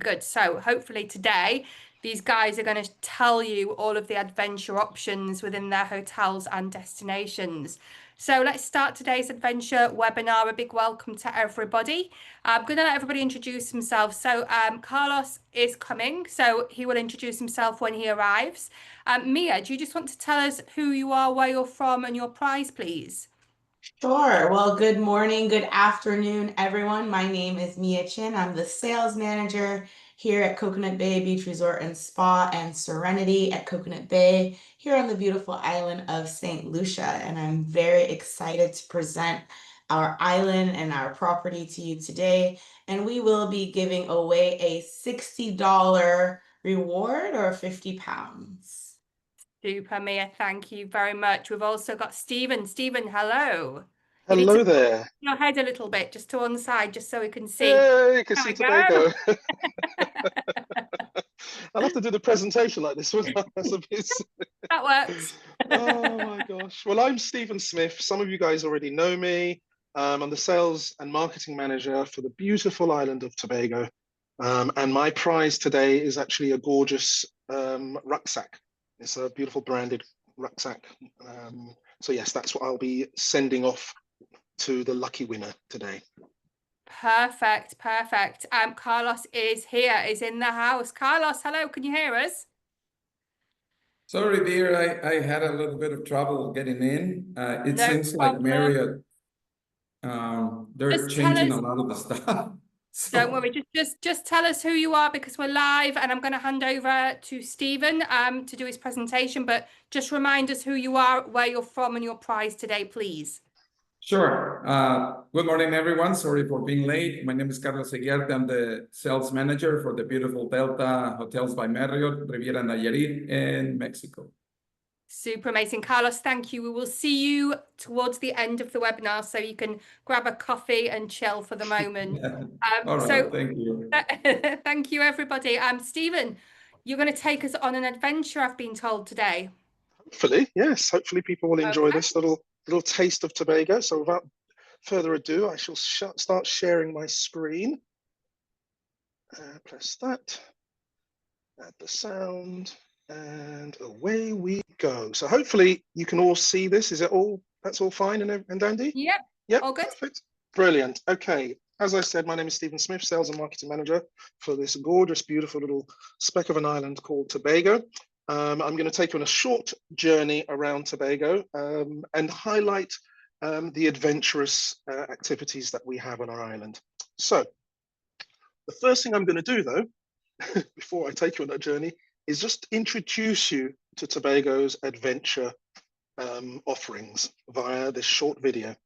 Good. So hopefully today these guys are going to tell you all of the adventure options within their hotels and destinations. So let's start today's adventure webinar. A big welcome to everybody. I'm going to let everybody introduce themselves. So Carlos is coming, so he will introduce himself when he arrives. Mia, do you just want to tell us who you are, where you're from, and your prize, please? Sure. Well, good morning, good afternoon, everyone. My name is Mia Chin. I'm the sales manager here at Coconut Bay Beach Resort and Spa and Serenity at Coconut Bay here on the beautiful island of St. Lucia. And I'm very excited to present our island and our property to you today. And we will be giving away a $60 reward or 50 pounds. Super, Mia. Thank you very much. We've also got Stephen. Stephen, hello. You need to Hello put there. your head a little bit, just to one side, just so we can see. Hey, you can There see we Tobago. go. I'll have to do the presentation like this one. That works. Oh my gosh. Well, I'm Stephen Smith. Some of you guys already know me. I'm the sales and marketing manager for the beautiful island of Tobago. And my prize today is actually a gorgeous rucksack. It's a beautiful branded rucksack. So yes, that's what I'll be sending off to the lucky winner today. Perfect, perfect. Carlos is here, is in the house. Carlos, hello, can you hear us? Sorry, dear, I had a little bit of trouble getting in. It No seems like problem. Marriott, they're Just tell changing us, a lot of the stuff. don't worry, just tell us who you are because we're live and I'm going to hand over to Stephen to do his presentation, but just remind us who you are, where you're from and your prize today, please. Sure. Good morning, everyone. Sorry for being late. My name is Carlos Eguiarte. I'm the sales manager for the beautiful Delta Hotels by Marriott, Riviera Nayarit in Mexico. Super amazing. Carlos, thank you. We will see you towards the end of the webinar so you can grab a coffee and chill for the moment. All right, thank you. Thank you, everybody. Stephen, you're going to take us on an adventure, I've been told, today. Hopefully, yes. Hopefully people will enjoy this little taste of Tobago. So without further ado, I shall start sharing my screen. Press that, add the sound, and away we go. So hopefully you can all see this. Is it all, that's all fine and dandy? Yep. Yep, All good. perfect. Brilliant. Okay. As I said, my name is Stephen Smith, sales and marketing manager for this gorgeous, beautiful little speck of an island called Tobago. I'm going to take you on a short journey around Tobago and highlight the adventurous activities that we have on our island. So the first thing I'm going to do, though, before I take you on that journey, is just introduce you to Tobago's adventure offerings via this short video.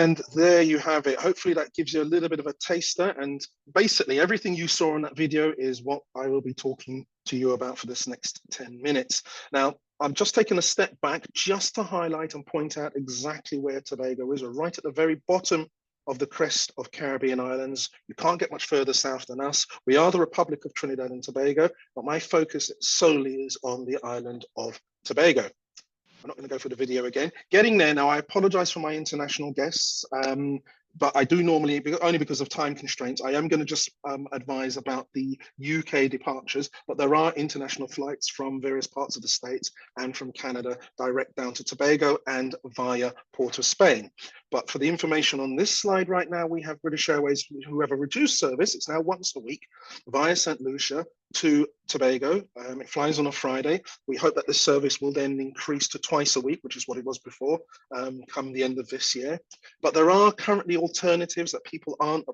And there you have it. Hopefully that gives you a little bit of a taster. And basically everything you saw in that video is what I will be talking to you about for this next 10 minutes. Now, I'm just taking a step back just to highlight and point out exactly where Tobago is. We're right at the very bottom of the crest of Caribbean islands. You can't get much further south than us. We are the Republic of Trinidad and Tobago, but my focus solely is on the island of Tobago. I'm not going to go through the video again. Getting there now, I apologize for my international guests, but I do normally, only because of time constraints, I am going to just advise about the UK departures, but there are international flights from various parts of the States and from Canada direct down to Tobago and via Port of Spain. But for the information on this slide right now, we have British Airways who have a reduced service. It's now once a week via St. Lucia to Tobago. It flies on a Friday. We hope that this service will then increase to twice a week, which is what it was before, come the end of this year. But there are currently alternatives that people aren't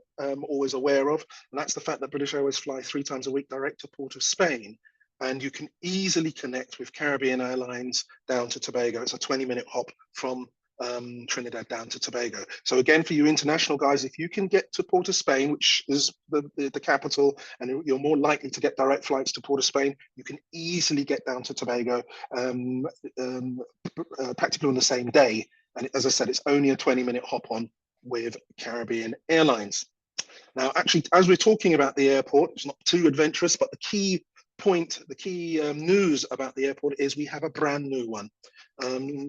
always aware of. And that's the fact that British Airways fly 3 times a week direct to Port of Spain. And you can easily connect with Caribbean Airlines down to Tobago. It's a 20-minute hop from Trinidad down to Tobago. So again, for you international guys, if you can get to Port of Spain, which is the capital, and you're more likely to get direct flights to Port of Spain, you can easily get down to Tobago practically on the same day. And as I said, it's only a 20-minute hop on with Caribbean Airlines. Now, actually, as we're talking about the airport, it's not too adventurous, but the key point, the key news about the airport is we have a brand new one.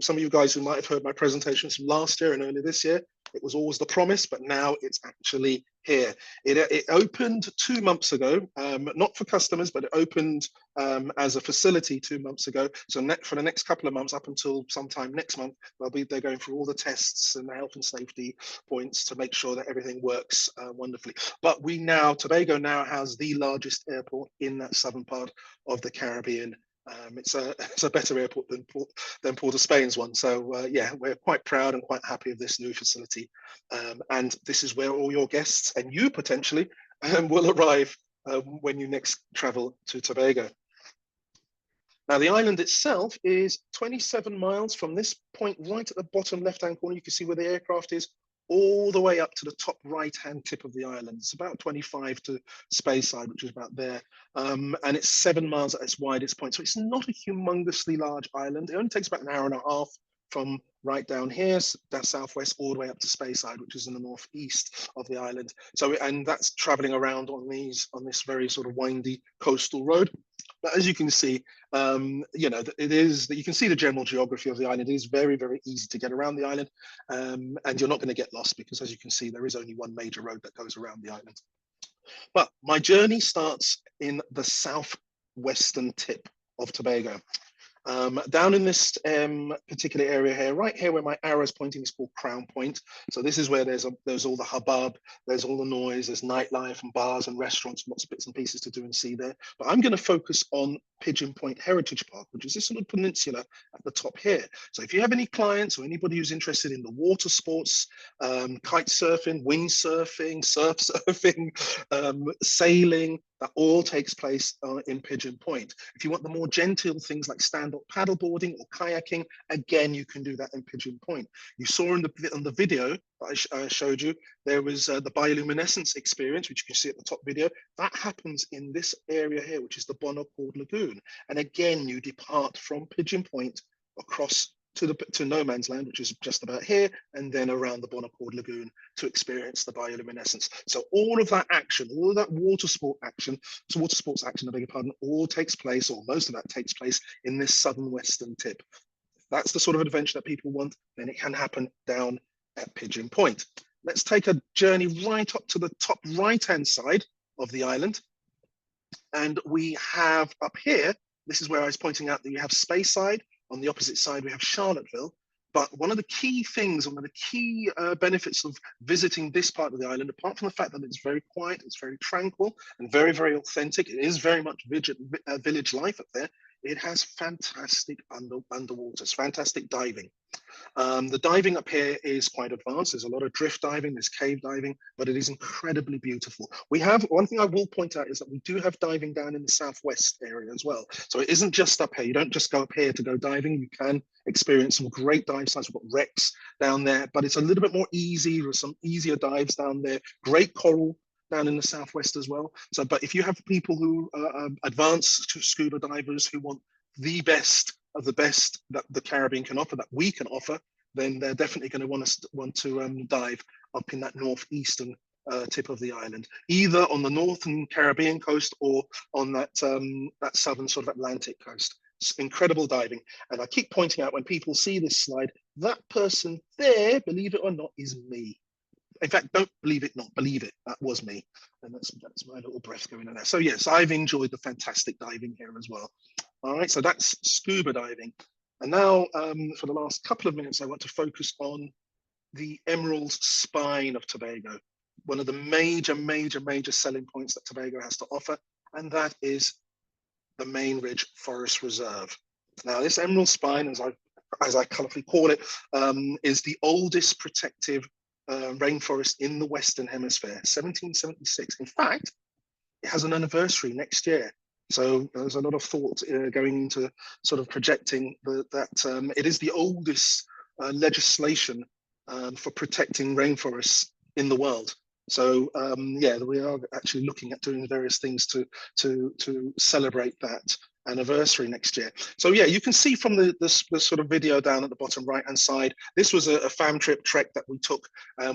Some of you guys who might have heard my presentations from last year and earlier this year, it was always the promise, but now it's actually here. It opened 2 months ago, not for customers, but it opened as a facility 2 months ago. So for the next couple of months, up until sometime next month, they're going through all the tests and the health and safety points to make sure that everything works wonderfully. But Tobago now has the largest airport in that southern part of the Caribbean. It's a better airport than Port of Spain's one. So yeah, we're quite proud and quite happy of this new facility. And this is where all your guests and you potentially will arrive when you next travel to Tobago. Now, the island itself is 27 miles from this point right at the bottom left-hand corner. You can see where the aircraft is, all the way up to the top right-hand tip of the island. It's about 25 to Speyside, which is about there. And it's 7 miles at its widest point. So it's not a humongously large island. It only takes about an hour and a half from right down here, down southwest, all the way up to Speyside, which is in the northeast of the island. So, and that's traveling around on this very sort of windy coastal road. But as you can see, you know, you can see the general geography of the island. It is very, very easy to get around the island, and you're not going to get lost because, as you can see, there is only one major road that goes around the island. But my journey starts in the southwestern tip of Tobago. Down in this particular area here, right here where my arrow is pointing, is called Crown Point. So this is where there's all the hubbub, there's all the noise, there's nightlife and bars and restaurants, lots of bits and pieces to do and see there. But I'm going to focus on Pigeon Point Heritage Park, which is this little peninsula at the top here. So if you have any clients or anybody who's interested in the water sports, kite surfing, windsurfing, surf surfing, sailing, that all takes place in Pigeon Point. If you want the more genteel things like stand-up paddleboarding or kayaking, again, you can do that in Pigeon Point. You saw on the video that I showed you, there was the bioluminescence experience, which you can see at the top video. That happens in this area here, which is the Bonaccord Lagoon. And again, you depart from Pigeon Point across to no man's land, which is just about here, and then around the Bonaccord Lagoon to experience the bioluminescence. So all of that action, all of that water sports action, I beg your pardon, all takes place, or most of that takes place in this southern western tip. If that's the sort of adventure that people want, then it can happen down at Pigeon Point. Let's take a journey right up to the top right-hand side of the island. And we have up here, this is where I was pointing out that you have Speyside. On the opposite side, we have Charlottesville. But one of the key things, one of the key benefits of visiting this part of the island, apart from the fact that it's very quiet, it's very tranquil and very, very authentic, it is very much village life up there, it has fantastic underwaters, fantastic diving. The diving up here is quite advanced. There's a lot of drift diving, there's cave diving, but it is incredibly beautiful. We have, one thing I will point out is that we do have diving down in the southwest area as well. So it isn't just up here. You don't just go up here to go diving. You can experience some great dive sites. We've got wrecks down there, but it's a little bit more easy. There's some easier dives down there. Great coral down in the southwest as well. So, but if you have people who are advanced scuba divers who want the best of the best that the Caribbean can offer, that we can offer, then they're definitely going to want to dive up in that northeastern tip of the island, either on the northern Caribbean coast or on that that southern sort of Atlantic coast. It's incredible diving. And I keep pointing out when people see this slide, that person there, believe it or not, is me. In fact, don't believe it, not believe it. That was me. And that's my little breath going in there. So yes, I've enjoyed the fantastic diving here as well. All right, so that's scuba diving. And now for the last couple of minutes, I want to focus on the emerald spine of Tobago. One of the major selling points that Tobago has to offer, and that is the Main Ridge Forest Reserve. Now, this emerald spine, as I colorfully call it, is the oldest protective rainforest in the Western Hemisphere, 1776. In fact, it has an anniversary next year. So there's a lot of thought going into sort of projecting that it is the oldest legislation for protecting rainforests in the world. So yeah, we are actually looking at doing various things to celebrate that anniversary next year. So yeah, you can see from the sort of video down at the bottom right hand side, this was a fam trek that we took.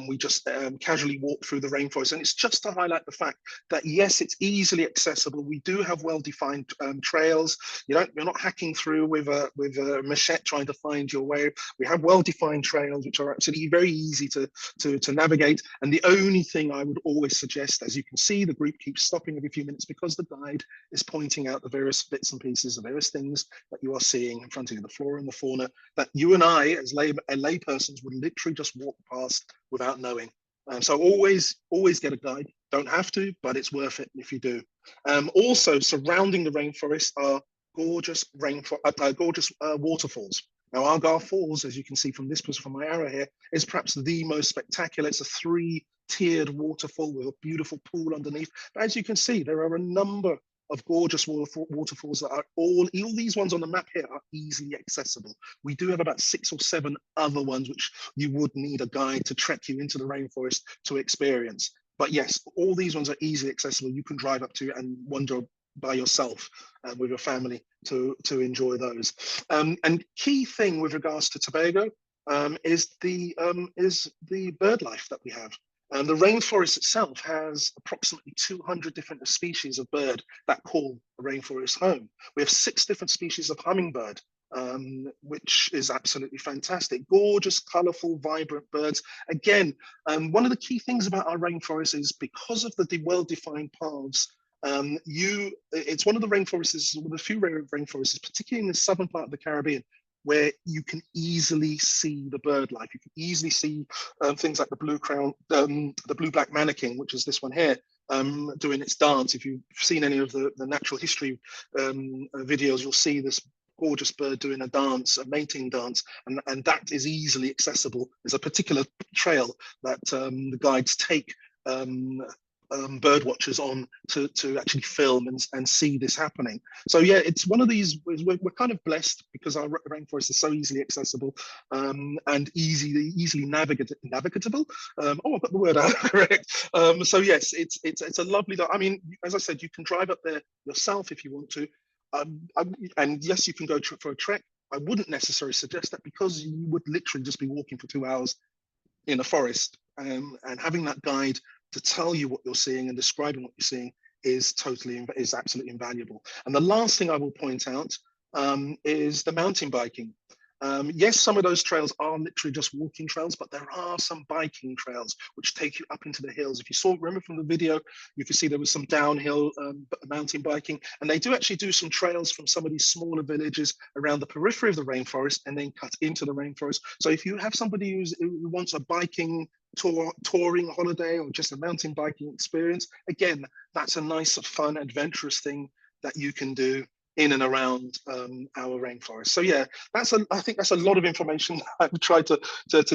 We just casually walked through the rainforest, and it's just to highlight the fact that yes, it's easily accessible. We do have well-defined trails. You're not hacking through with a machete trying to find your way. We have well-defined trails which are absolutely very easy to navigate. And the only thing I would always suggest, as you can see, the group keeps stopping every few minutes because the guide is pointing out the various bits and pieces, the various things that you are seeing in front of you, the flora and the fauna, that you and I, as lay persons, would literally just walk past without knowing. So always get a guide. Don't have to, but it's worth it if you do. Also, surrounding the rainforest are gorgeous waterfalls. Now, Argyle Falls, as you can see from my arrow here, is perhaps the most spectacular. It's a 3-tiered waterfall with a beautiful pool underneath. But as you can see, there are a number of gorgeous waterfalls that are all these ones on the map here are easily accessible. We do have about 6 or 7 other ones which you would need a guide to trek you into the rainforest to experience. But yes, all these ones are easily accessible. You can drive up to and wander by yourself with your family to enjoy those. And key thing with regards to Tobago is the bird life that we have. And the rainforest itself has approximately 200 different species of bird that call the rainforest home. We have 6 different species of hummingbird, which is absolutely fantastic. Gorgeous, colorful, vibrant birds. Again, one of the key things about our rainforest is because of the well-defined paths, it's one of the rainforests, one of the few rainforests, particularly in the southern part of the Caribbean, where you can easily see the bird life. You can easily see things like the blue-black manakin, which is this one here, doing its dance. If you've seen any of the natural history videos, you'll see this gorgeous bird doing a dance, a mating dance, and that is easily accessible. There's a particular trail that the guides take bird watchers on to actually film and see this happening. So yeah, it's one of these, we're kind of blessed because our rainforest is so easily accessible and easily navigable. Oh, I've got the word out correct. So yes, it's a lovely, I mean, as I said, you can drive up there yourself if you want to. And yes, you can go for a trek. I wouldn't necessarily suggest that because you would literally just be walking for 2 hours in a forest, and having that guide to tell you what you're seeing and describing what you're seeing is absolutely invaluable. And the last thing I will point out is the mountain biking. Yes, some of those trails are literally just walking trails, but there are some biking trails which take you up into the hills. If you remember from the video, you can see there was some downhill mountain biking, and they do actually do some trails from some of these smaller villages around the periphery of the rainforest and then cut into the rainforest. So if you have somebody who wants a biking touring holiday or just a mountain biking experience, again, that's a nice, fun, adventurous thing that you can do in and around our rainforest. So yeah, I think that's a lot of information I've tried to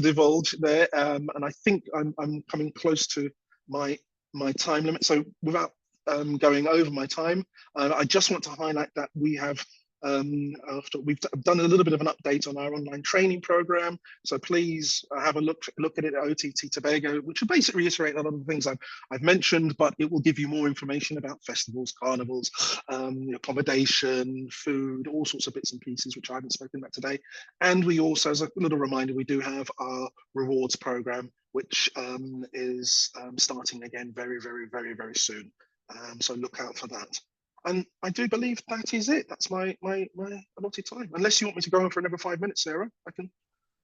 divulge there, and I think I'm coming close to my time limit. So without going over my time, I just want to highlight that we have after we've done a little bit of an update on our online training program. So please have a look at it at OTT Tobago, which will basically reiterate a lot of the things I've mentioned, but it will give you more information about festivals, carnivals, accommodation, food, all sorts of bits and pieces, which I haven't spoken about today. And we also, as a little reminder, we do have our rewards program, which is starting again very, very, very, very soon. So look out for that. And I do believe that is it. That's my allotted time. Unless you want me to go on for another 5 minutes, Sarah, I can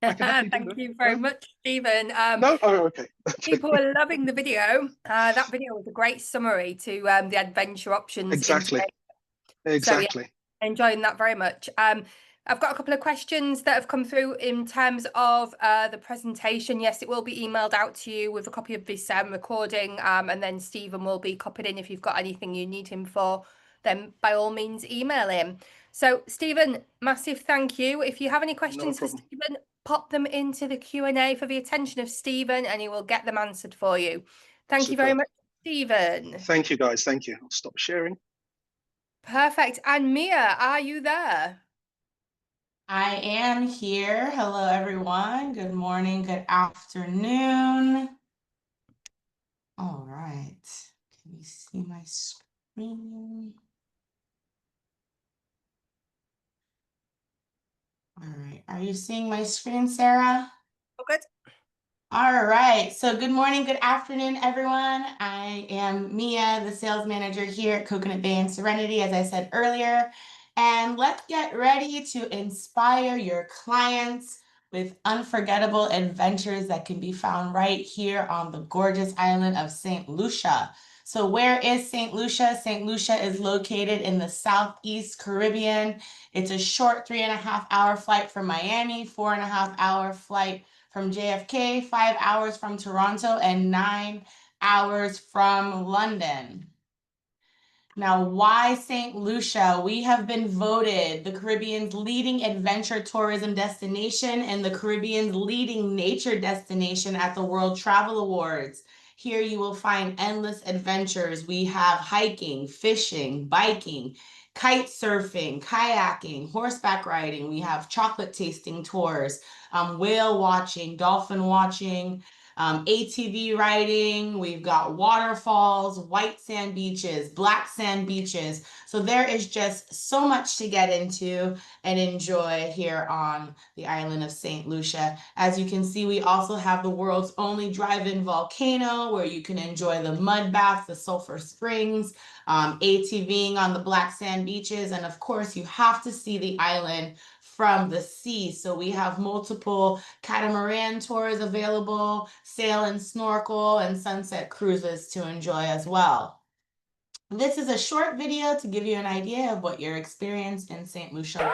happily do Thank that. you very much, Stephen. No? Oh, okay. People are loving the video. That video was a great summary to the adventure options. Exactly. Exactly. So, yeah, enjoying that very much. I've got a couple of questions that have come through in terms of the presentation. Yes, it will be emailed out to you with a copy of this recording, and then Stephen will be copied in. If you've got anything you need him for, then by all means email him. So Stephen, massive thank you. If you have any questions for Stephen, pop them into the Q&A for the attention of Stephen, and he will get them answered for you. Thank you very much, Stephen. Thank you, guys. Thank you. I'll stop sharing. Perfect. And Mia, are you there? I am here. Hello, everyone. Good morning, good afternoon. All right. Can you see my screen? All right. Are you seeing my screen, Sarah? Oh, good. All right. So good morning, good afternoon, everyone. I am Mia, the sales manager here at Coconut Bay and Serenity, as I said earlier. And let's get ready to inspire your clients with unforgettable adventures that can be found right here on the gorgeous island of St. Lucia. So where is St. Lucia? St. Lucia is located in the Southeast Caribbean. It's a short 3.5-hour flight from Miami, 4.5-hour flight from JFK, 5 hours from Toronto, and 9 hours from London. Now, why St. Lucia? We have been voted the Caribbean's leading adventure tourism destination and the Caribbean's leading nature destination at the World Travel Awards. Here you will find endless adventures. We have hiking, fishing, biking, kite surfing, kayaking, horseback riding. We have chocolate tasting tours, whale watching, dolphin watching, ATV riding. We've got waterfalls, white sand beaches, black sand beaches. So there is just so much to get into and enjoy here on the island of St. Lucia. As you can see, we also have the world's only drive-in volcano where you can enjoy the mud baths, the sulfur springs, ATVing on the black sand beaches. And of course, you have to see the island from the sea. So we have multiple catamaran tours available, sail and snorkel, and sunset cruises to enjoy as well. This is a short video to give you an idea of what your experience in St. Lucia.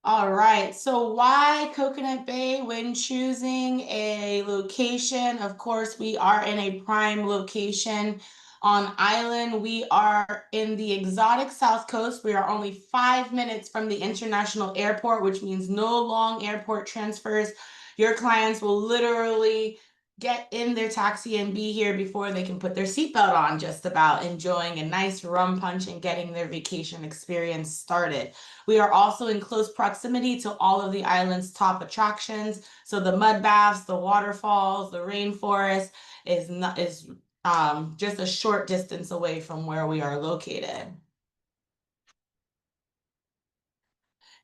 All right, so why Coconut Bay when choosing a location? Of course, we are in a prime location on island. We are in the exotic South Coast. We are only 5 minutes from the international airport, which means no long airport transfers. Your clients will literally get in their taxi and be here before they can put their seatbelt on, just about enjoying a nice rum punch and getting their vacation experience started. We are also in close proximity to all of the island's top attractions. So the mud baths, the waterfalls, the rainforest is just a short distance away from where we are located.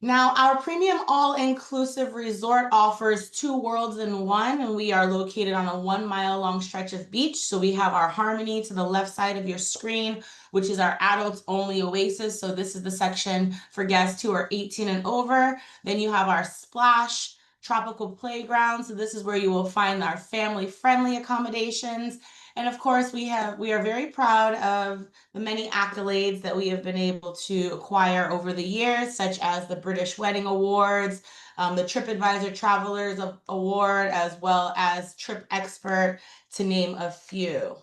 Now, our premium all-inclusive resort offers 2 worlds in one, and we are located on a 1-mile-long stretch of beach. So we have our Harmony to the left side of your screen, which is our adults-only oasis. So this is the section for guests who are 18 and over. Then you have our Splash tropical playground. So this is where you will find our family-friendly accommodations. And of course, we are very proud of the many accolades that we have been able to acquire over the years, such as the British Wedding Awards, the TripAdvisor Travelers Award, as well as Trip Expert, to name a few.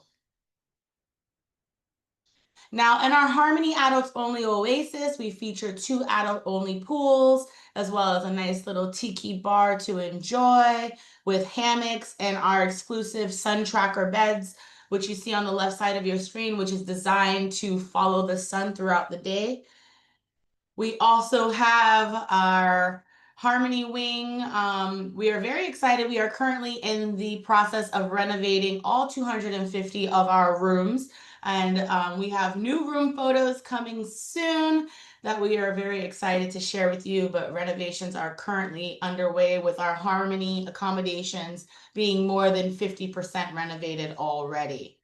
Now, in our Harmony Adults Only Oasis, we feature 2 adult-only pools, as well as a nice little tiki bar to enjoy, with hammocks and our exclusive sun tracker beds, which you see on the left side of your screen, which is designed to follow the sun throughout the day. We also have our Harmony Wing. We are very excited. We are currently in the process of renovating all 250 of our rooms. And we have new room photos coming soon that we are very excited to share with you, but renovations are currently underway, with our Harmony accommodations being more than 50% renovated already.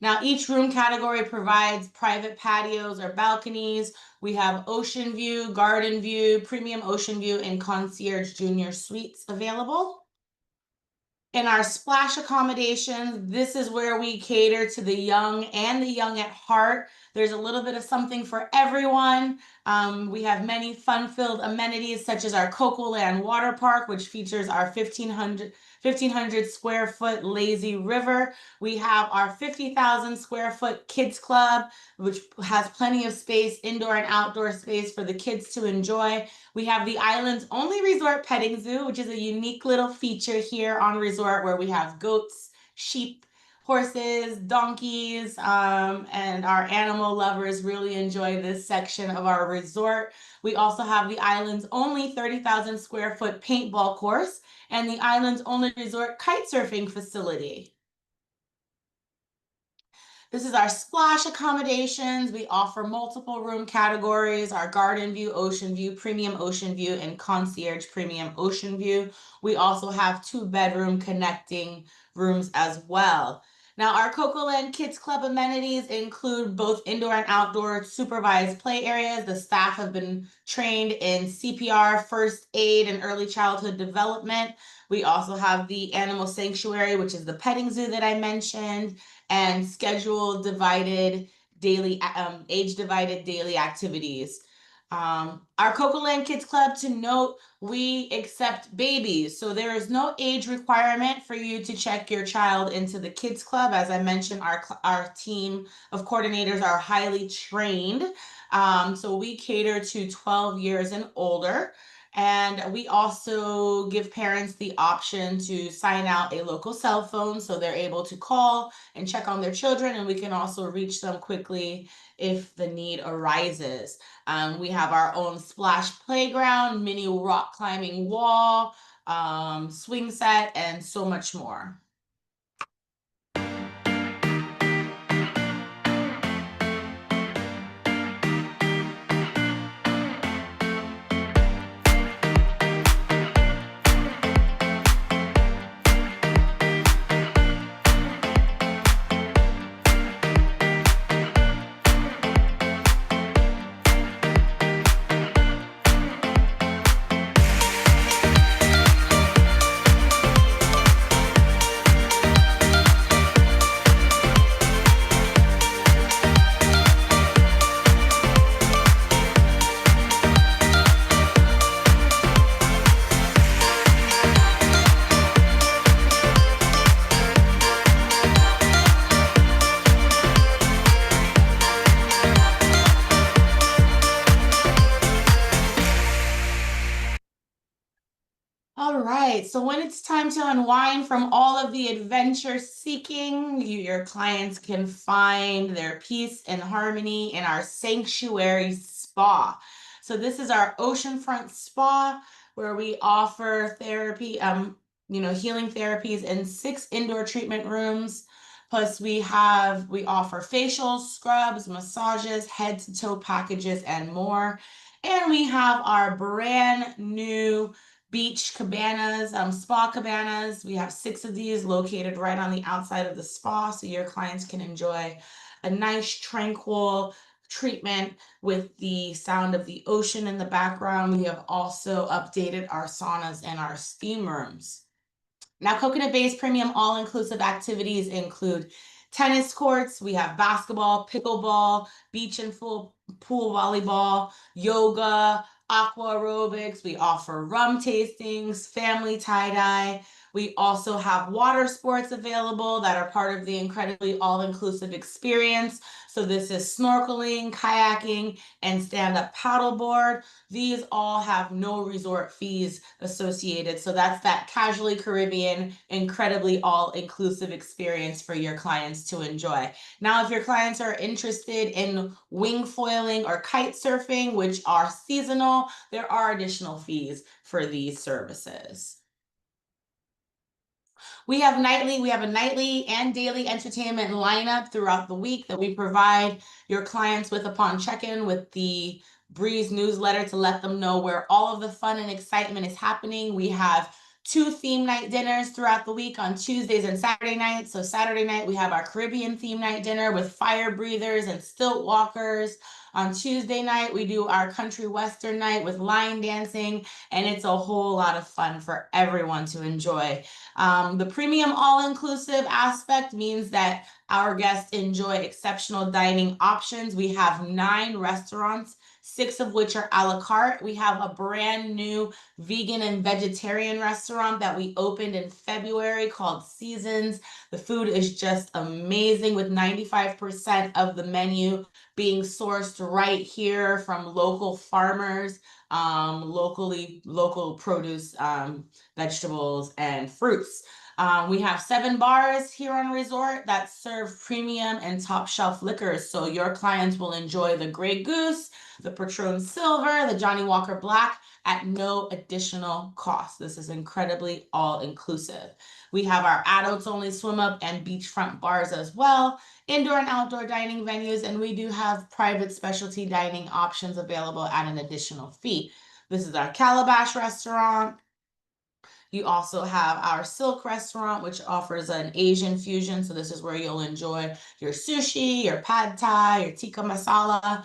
Now, each room category provides private patios or balconies. We have ocean view, garden view, premium ocean view, and concierge junior suites available. In our Splash accommodations, this is where we cater to the young and the young at heart. There's a little bit of something for everyone. We have many fun-filled amenities, such as our Cocoland Water Park, which features our 1,500 square foot lazy river. We have our 50,000 square foot kids club, which has plenty of space, indoor and outdoor space for the kids to enjoy. We have the island's only resort petting zoo, which is a unique little feature here on resort, where we have goats, sheep, horses, donkeys, and our animal lovers really enjoy this section of our resort. We also have the island's only 30,000 square foot paintball course and the island's only resort kite surfing facility. This is our Splash accommodations. We offer multiple room categories: our Garden View, Ocean View, Premium Ocean View, and Concierge Premium Ocean View. We also have 2-bedroom connecting rooms as well. Now, our Cocoland Kids Club amenities include both indoor and outdoor supervised play areas. The staff have been trained in CPR, first aid, and early childhood development. We also have the Animal Sanctuary, which is the petting zoo that I mentioned, and scheduled divided daily, age-divided daily activities. Our Cocoland Kids Club, to note, we accept babies, so there is no age requirement for you to check your child into the Kids Club. As I mentioned, our team of coordinators are highly trained, so we cater to 12 years and older. And we also give parents the option to sign out a local cell phone, so they're able to call and check on their children, and we can also reach them quickly if the need arises. We have our own Splash playground, mini rock climbing wall, swing set, and so much more. right, so when it's time to unwind from all of the adventure seeking, your clients can find their peace and harmony in our sanctuary spa. So this is our oceanfront spa where we offer therapy, healing therapies in 6 indoor treatment rooms. Plus we offer facials, scrubs, massages, head to toe packages, and more. And we have our brand new beach cabanas, spa cabanas. We have 6 of these located right on the outside of the spa, so your clients can enjoy a nice, tranquil treatment with the sound of the ocean in the background. We have also updated our saunas and our steam rooms. Now, Coconut Bay's premium all-inclusive activities include tennis courts, we have basketball, pickleball, beach and pool volleyball, yoga, aqua aerobics. We offer rum tastings, family tie-dye. We also have water sports available that are part of the incredibly all-inclusive experience. So this is snorkeling, kayaking, and stand-up paddleboard. These all have no resort fees associated. So that's that casually Caribbean, incredibly all-inclusive experience for your clients to enjoy. Now, if your clients are interested in wing foiling or kite surfing, which are seasonal, there are additional fees for these services. We have a nightly and daily entertainment lineup throughout the week that we provide your clients with upon check-in with the Breeze newsletter to let them know where all of the fun and excitement is happening. We have 2 theme night dinners throughout the week on Tuesdays and Saturday nights. So Saturday night, we have our Caribbean theme night dinner with fire breathers and stilt walkers. On Tuesday night, we do our country western night with line dancing, and it's a whole lot of fun for everyone to enjoy. The premium all-inclusive aspect means that our guests enjoy exceptional dining options. We have 9 restaurants, 6 of which are a la carte. We have a brand new vegan and vegetarian restaurant that we opened in February called Seasons. The food is just amazing, with 95% of the menu being sourced right here from local farmers, local produce, vegetables, and fruits. We have 7 bars here on resort that serve premium and top shelf liquors. So your clients will enjoy the Grey Goose, the Patron Silver, the Johnny Walker Black at no additional cost. This is incredibly all-inclusive. We have our adults only swim up and beachfront bars as well, indoor and outdoor dining venues, and we do have private specialty dining options available at an additional fee. This is our Calabash restaurant. You also have our Silk restaurant, which offers an Asian fusion. So this is where you'll enjoy your sushi, your pad thai, your tikka masala.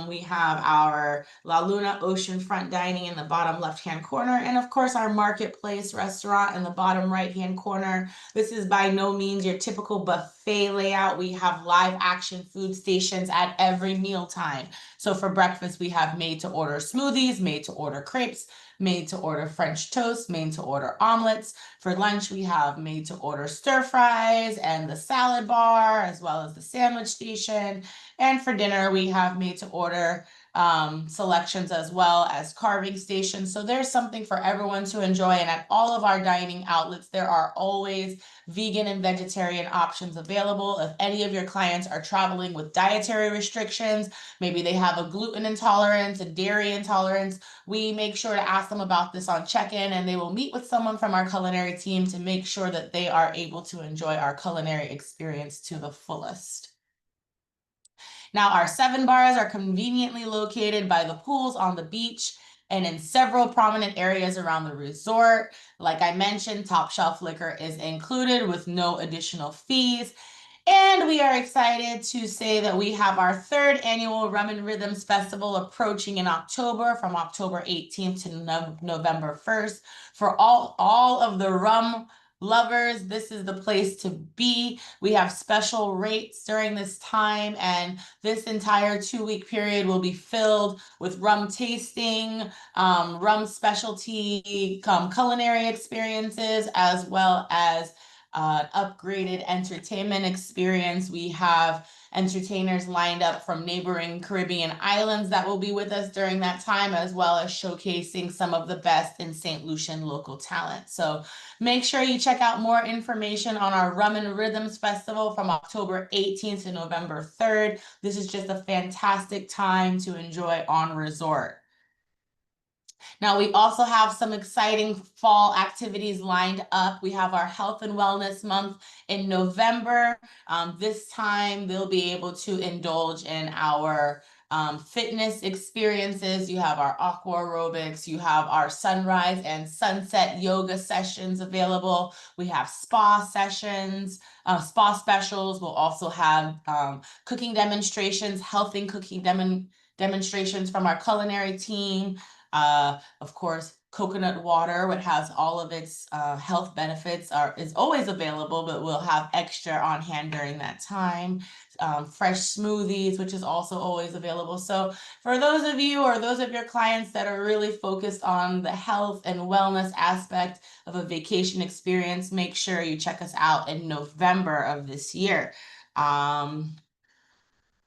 We have our La Luna oceanfront dining in the bottom left-hand corner. And of course, our Marketplace restaurant in the bottom right-hand corner. This is by no means your typical buffet layout. We have live action food stations at every mealtime. So for breakfast, we have made to order smoothies, made to order crepes, made to order French toast, made to order omelets. For lunch, we have made to order stir fries and the salad bar, as well as the sandwich station. And for dinner, we have made to order selections as well as carving stations. So there's something for everyone to enjoy. And at all of our dining outlets, there are always vegan and vegetarian options available. If any of your clients are traveling with dietary restrictions, maybe they have a gluten intolerance, a dairy intolerance, we make sure to ask them about this on check-in, and they will meet with someone from our culinary team to make sure that they are able to enjoy our culinary experience to the fullest. Now, our 7 bars are conveniently located by the pools on the beach and in several prominent areas around the resort. Like I mentioned, top shelf liquor is included with no additional fees. And we are excited to say that we have our 3rd annual Rum and Rhythms Festival approaching in October, from October 18th to November 1st. For all of the rum lovers, this is the place to be. We have special rates during this time, and this entire 2-week period will be filled with rum tasting, rum specialty culinary experiences, as well as upgraded entertainment experience. We have entertainers lined up from neighboring Caribbean islands that will be with us during that time, as well as showcasing some of the best in St. Lucian local talent. So make sure you check out more information on our Rum and Rhythms Festival from October 18th to November 3rd. This is just a fantastic time to enjoy on resort. Now, we also have some exciting fall activities lined up. We have our Health and Wellness Month in November. This time, they'll be able to indulge in our fitness experiences. You have our aqua aerobics, you have our sunrise and sunset yoga sessions available. We have spa sessions, spa specials. We'll also have cooking demonstrations, healthy cooking demonstrations from our culinary team. Of course, coconut water, which has all of its health benefits, is always available, but we'll have extra on hand during that time. Fresh smoothies, which is also always available. So for those of you or those of your clients that are really focused on the health and wellness aspect of a vacation experience, make sure you check us out in November of this year.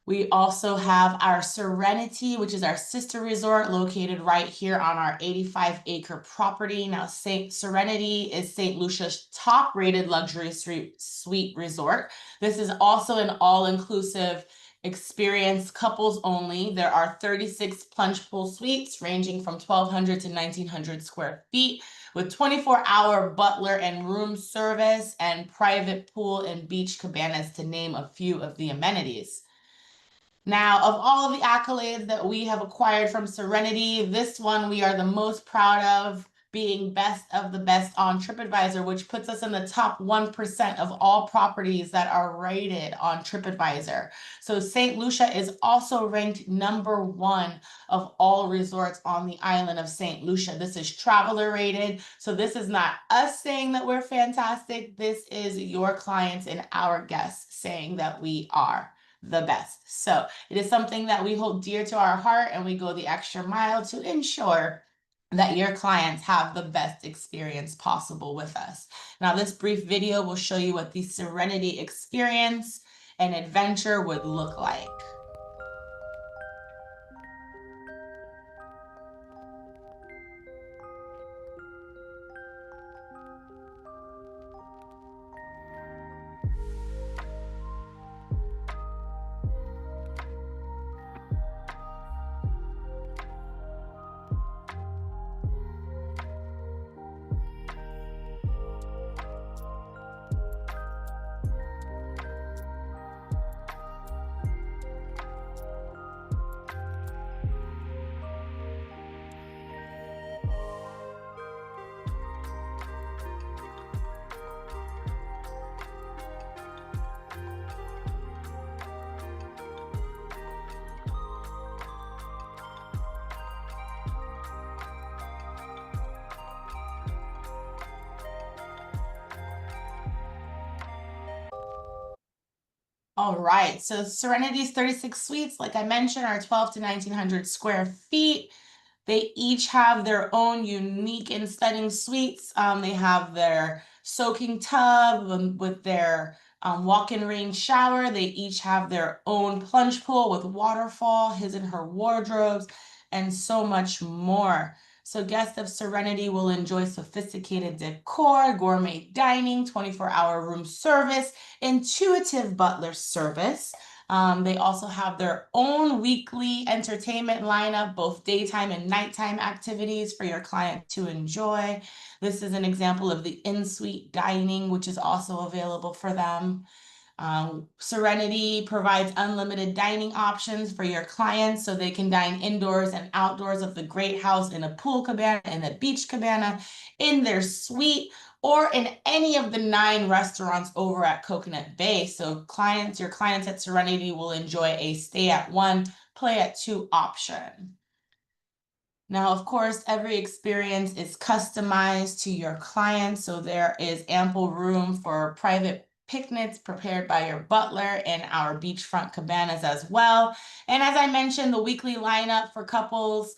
We also have our Serenity, which is our sister resort located right here on our 85-acre property. Now, Serenity is St. Lucia's top-rated luxury suite resort. This is also an all-inclusive experience, couples only. There are 36 plunge pool suites ranging from 1,200 to 1,900 square feet with 24-hour butler and room service and private pool and beach cabanas, to name a few of the amenities. Now, of all of the accolades that we have acquired from Serenity, this one we are the most proud of, being best of the best on TripAdvisor, which puts us in the top 1% of all properties that are rated on TripAdvisor. So St. Lucia is also ranked number 1 of all resorts on the island of St. Lucia. This is traveler rated. So this is not us saying that we're fantastic. This is your clients and our guests saying that we are the best. So it is something that we hold dear to our heart, and we go the extra mile to ensure that your clients have the best experience possible with us. Now, this brief video will show you what the Serenity experience and adventure would look like. All right, so Serenity's 36 suites, like I mentioned, are 12 to 1,900 square feet. They each have their own unique and stunning suites. They have their soaking tub with their walk-in rain shower. They each have their own plunge pool with waterfall, his and her wardrobes, and so much more. So guests of Serenity will enjoy sophisticated decor, gourmet dining, 24-hour room service, intuitive butler service. They also have their own weekly entertainment lineup, both daytime and nighttime activities for your client to enjoy. This is an example of the in-suite dining, which is also available for them. Serenity provides unlimited dining options for your clients, so they can dine indoors and outdoors of the Great House, in a pool cabana, in a beach cabana, in their suite, or in any of the 9 restaurants over at Coconut Bay. So your clients at Serenity will enjoy a stay at 1, play at 2 option. Now, of course, every experience is customized to your client, so there is ample room for private picnics prepared by your butler in our beachfront cabanas as well. And as I mentioned, the weekly lineup for couples,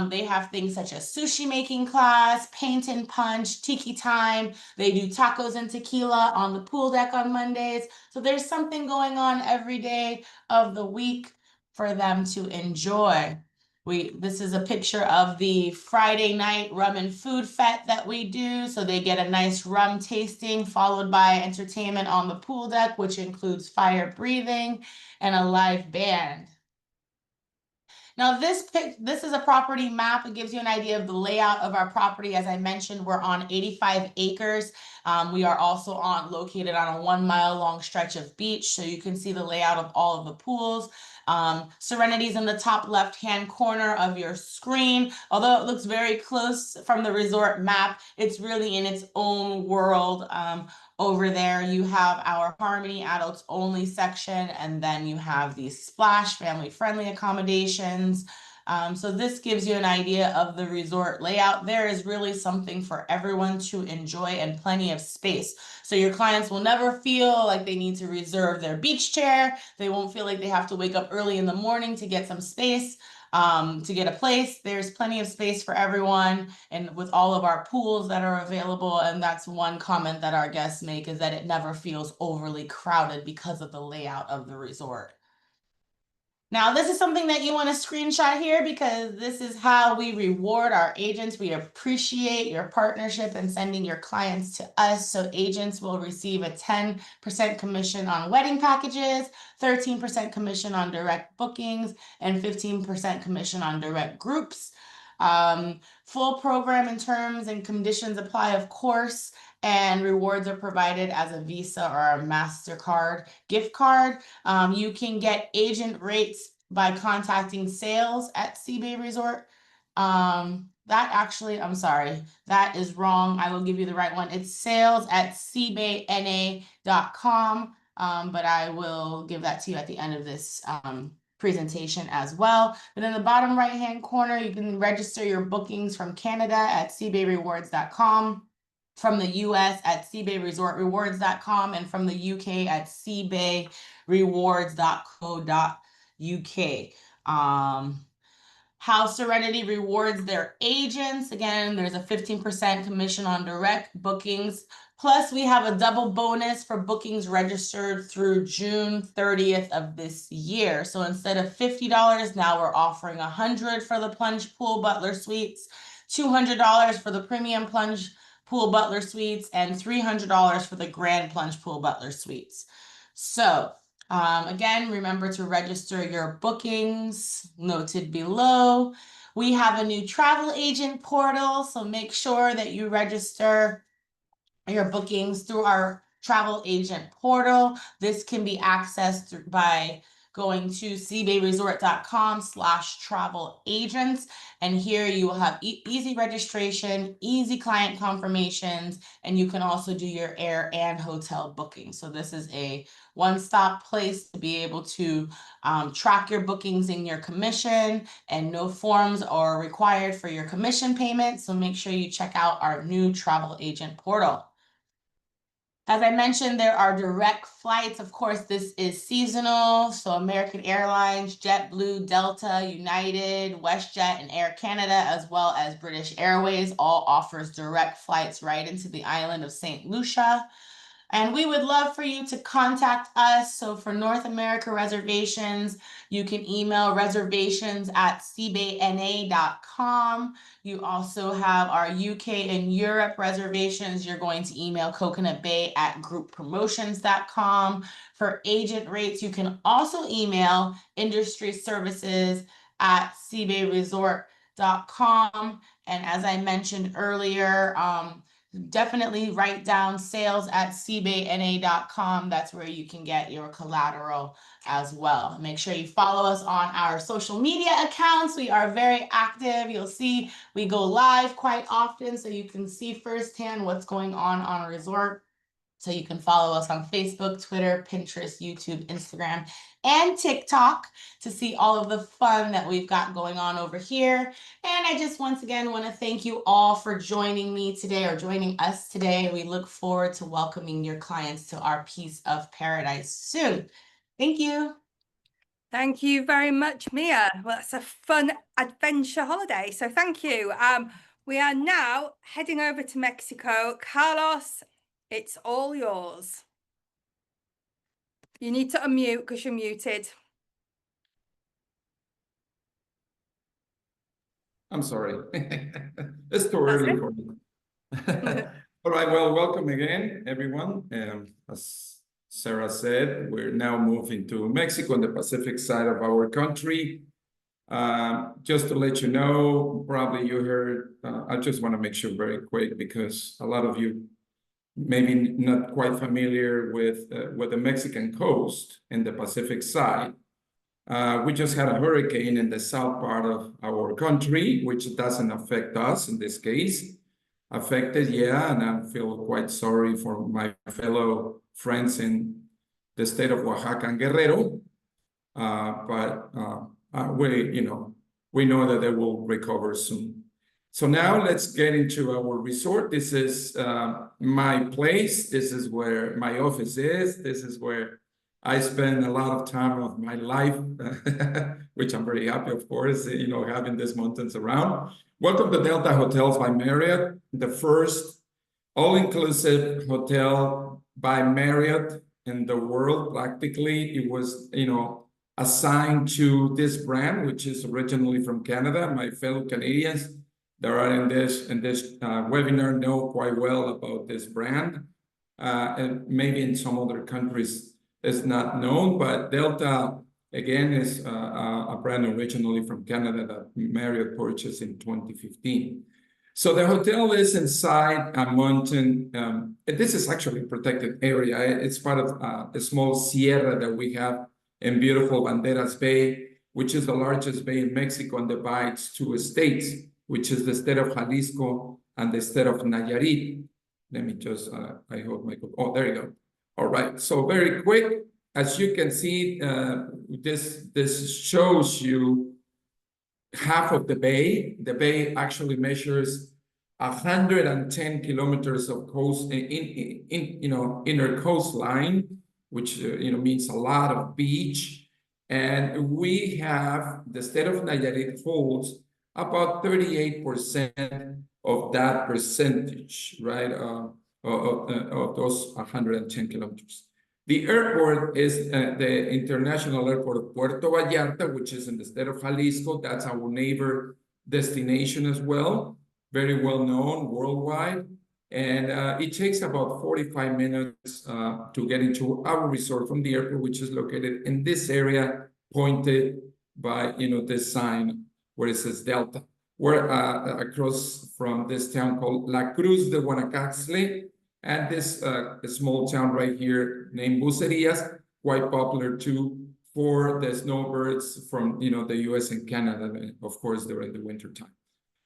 they have things such as sushi making class, paint and punch, tiki time. They do tacos and tequila on the pool deck on Mondays. So there's something going on every day of the week for them to enjoy. This is a picture of the Friday night rum and food fete that we do. So they get a nice rum tasting followed by entertainment on the pool deck, which includes fire breathing and a live band. Now this is a property map. It gives you an idea of the layout of our property. As I mentioned, we're on 85 acres. We are also located on a 1 mile long stretch of beach. So you can see the layout of all of the pools. Serenity's in the top left-hand corner of your screen. Although it looks very close from the resort map, it's really in its own world. Over there, you have our Harmony Adults Only section, and then you have the Splash family-friendly accommodations. So this gives you an idea of the resort layout. There is really something for everyone to enjoy and plenty of space. So your clients will never feel like they need to reserve their beach chair. They won't feel like they have to wake up early in the morning to get some space. To get a place. There's plenty of space for everyone, and with all of our pools that are available. And that's one comment that our guests make, is that it never feels overly crowded because of the layout of the resort. Now, this is something that you want to screenshot here, because this is how we reward our agents. We appreciate your partnership and sending your clients to us. So agents will receive a 10% commission on wedding packages, 13% commission on direct bookings, and 15% commission on direct groups. Full program and terms and conditions apply, of course, and rewards are provided as a Visa or a MasterCard gift card. You can get agent rates by contacting sales at Seabay Resort. I'm sorry, that is wrong. I will give you the right one. It's sales at seabayna.com. But I will give that to you at the end of this presentation as well. But in the bottom right hand corner, you can register your bookings from Canada at seabayrewards.com, from the US at seabayresortrewards.com, and from the UK at seabayrewards.co.uk. How Serenity rewards their agents. Again, there's a 15% commission on direct bookings. Plus, we have a double bonus for bookings registered through June 30th of this year. So instead of $50, now we're offering $100 for the plunge pool butler suites, $200 for the premium plunge pool butler suites, and $300 for the grand plunge pool butler suites. So again, remember to register your bookings noted below. We have a new travel agent portal, so make sure that you register your bookings through our travel agent portal. This can be accessed by going to seabayresort.com/travel agents. And here you will have easy registration, easy client confirmations, and you can also do your air and hotel booking. So this is a one-stop place to be able to track your bookings in your commission, and no forms are required for your commission payment. So make sure you check out our new travel agent portal. As I mentioned, there are direct flights. Of course, this is seasonal. So American Airlines, JetBlue, Delta, United, WestJet, and Air Canada, as well as British Airways, all offers direct flights right into the island of St. Lucia. And we would love for you to contact us. So for North America reservations, you can email reservations@seabayna.com. You also have our UK and Europe reservations. You're going to email coconutbay@grouppromotions.com. For agent rates, you can also email industryservices@seabayresort.com. And as I mentioned earlier, definitely write down sales@seabayna.com. That's where you can get your collateral as well. Make sure you follow us on our social media accounts. We are very active. You'll see we go live quite often, so you can see firsthand what's going on a resort. So you can follow us on Facebook, Twitter, Pinterest, YouTube, Instagram, and TikTok to see all of the fun that we've got going on over here. And I just once again want to thank you all for joining me today or joining us today. We look forward to welcoming your clients to our piece of paradise soon. Thank you. Thank you very much, Mia. Well, it's a fun adventure holiday, so thank you. We are now heading over to Mexico. Carlos, it's all yours. You need to unmute because you're muted. I'm sorry. It's too early for me. All right, well, welcome again, everyone. As Sarah said, we're now moving to Mexico on the Pacific side of our country. Just to let you know, probably you heard, I just want to make sure very quick because a lot of you maybe not quite familiar with the Mexican coast and the Pacific side. We just had a hurricane in the south part of our country, which doesn't affect us in this case. Affected, yeah, and I feel quite sorry for my fellow friends in the state of Oaxaca and Guerrero. But we know that they will recover soon. So now let's get into our resort. This is my place. This is where my office is. This is where I spend a lot of time of my life, which I'm very happy, of course, having these mountains around. Welcome to Delta Hotels by Marriott, the first all-inclusive hotel by Marriott in the world. Practically, it was, assigned to this brand, which is originally from Canada. My fellow Canadians that are in this webinar know quite well about this brand. And maybe in some other countries it's not known, but Delta, again, is a brand originally from Canada that Marriott purchased in 2015. So the hotel is inside a mountain. This is actually a protected area. It's part of a small sierra that we have in beautiful Banderas Bay, which is the largest bay in Mexico and divides two states, which is the state of Jalisco and the state of Nayarit. Let me just, I hope oh, there you go. All right, so very quick, as you can see, this shows you half of the bay. The bay actually measures 110 kilometers of coast inner coastline, which means a lot of beach. And we have, the state of Nayarit holds about 38% of that percentage, right, of those 110 kilometers. The airport is the international airport of Puerto Vallarta, which is in the state of Jalisco. That's our neighbor destination as well, very well known worldwide. And it takes about 45 minutes to get into our resort from the airport, which is located in this area, pointed by this sign where it says Delta. We're across from this town called La Cruz de Guanacaste, and this small town right here named Bucerias, quite popular too for the snowbirds from the US and Canada, of course, during the winter time.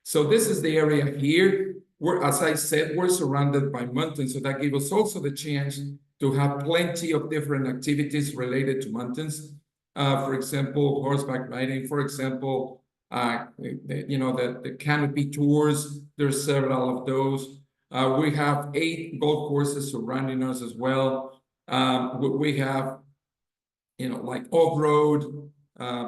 So this is the area here. As I said, we're surrounded by mountains, so that gives us also the chance to have plenty of different activities related to mountains. For example, horseback riding, for example, the canopy tours. There's several of those. We have 8 golf courses surrounding us as well. We have, like off-road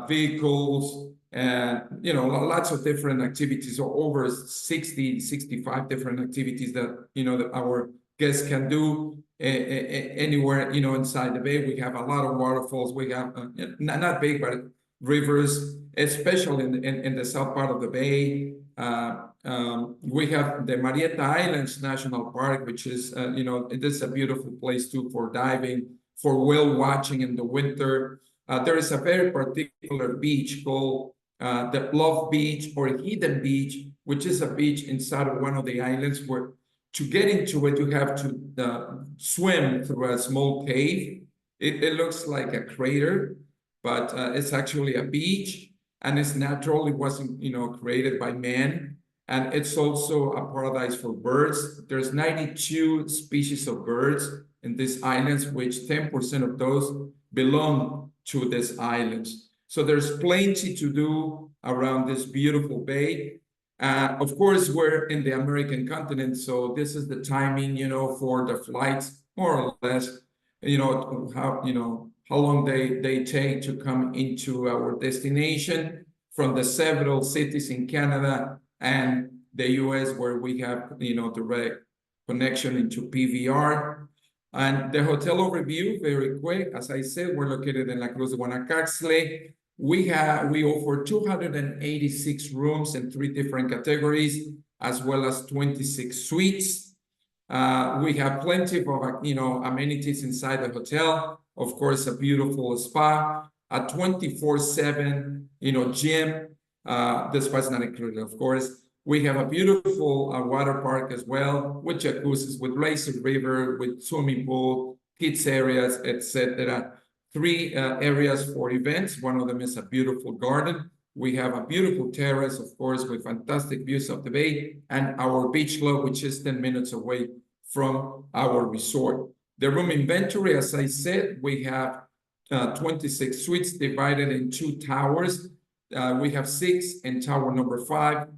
vehicles, and lots of different activities, or over 65 different activities that that our guests can do anywhere inside the bay. We have a lot of waterfalls. We have not big, but rivers, especially in the south part of the bay. We have the Marietta Islands National Park, which is it is a beautiful place too for diving, for whale watching in the winter. There is a very particular beach called the Bluff Beach or Hidden Beach, which is a beach inside of one of the islands where to get into it, you have to swim through a small cave. It looks like a crater, but it's actually a beach, and it's natural. It wasn't, created by man. And it's also a paradise for birds. There's 92 species of birds in these islands, which 10% of those belong to these islands. So there's plenty to do around this beautiful bay. Of course, we're in the American continent, so this is the timing, for the flights, more or less, how long they take to come into our destination from the several cities in Canada and the US, where we have, direct connection into PVR. And the hotel overview, very quick. As I said, we're located in La Cruz de Guanacaste. We offer 286 rooms in 3 different categories, as well as 26 suites. We have plenty of, amenities inside the hotel. Of course, a beautiful spa, a 24/7, gym. The spa is not included, of course. We have a beautiful water park as well, with jacuzzis, with lazy river, with swimming pool, kids areas, etc. 3 areas for events. One of them is a beautiful garden. We have a beautiful terrace, of course, with fantastic views of the bay, and our beach club, which is 10 minutes away from our resort. The room inventory, as I said, we have 26 suites divided in 2 towers. We have 6 in tower number 5.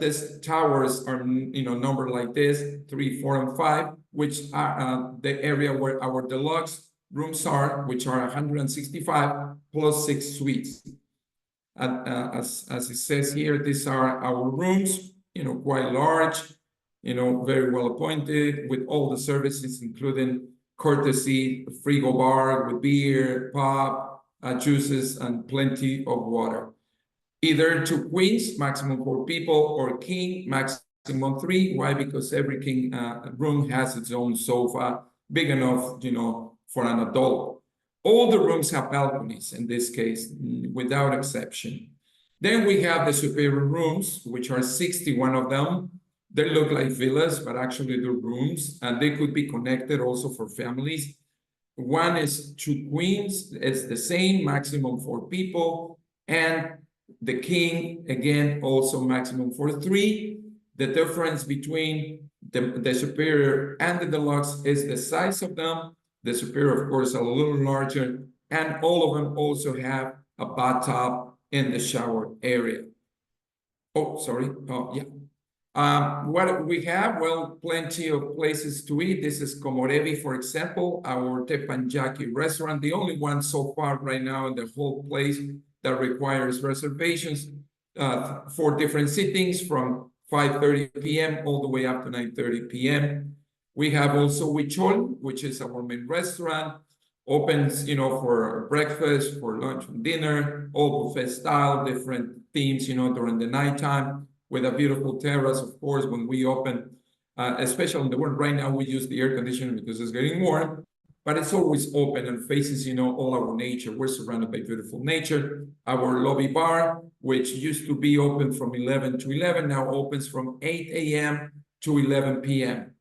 These towers are, numbered like this, 3, 4, and 5, which are the area where our deluxe rooms are, which are 165 plus 6 suites. As it says here, these are our rooms, quite large, very well appointed, with all the services, including courtesy, frigo bar with beer, pop, juices, and plenty of water. Either 2 queens, maximum 4 people, or king, maximum 3. Why? Because every king room has its own sofa, big enough, for an adult. All the rooms have balconies in this case, without exception. Then we have the superior rooms, which are 61 of them. They look like villas, but actually they're rooms, and they could be connected also for families. One is 2 queens, it's the same, maximum 4 people, and the king, again, also maximum for 3. The difference between the superior and the deluxe is the size of them. The superior, of course, are a little larger, and all of them also have a bathtub in the shower area. Oh, sorry. Oh, yeah. What we have? Well, plenty of places to eat. This is Komorebi, for example, our teppanyaki restaurant, the only one so far right now in the whole place that requires reservations for different sittings from 5:30 p.m. all the way up to 9:30 p.m. We have also Huichol, which is our main restaurant, opens, for breakfast, for lunch and dinner, all buffet style, different themes, during the nighttime, with a beautiful terrace, of course, when we open, especially in the winter. Right now, we use the air conditioner because it's getting warm, but it's always open and faces, all our nature. We're surrounded by beautiful nature. Our lobby bar, which used to be open from 11 to 11, now opens from 8 a.m. to 11 p.m.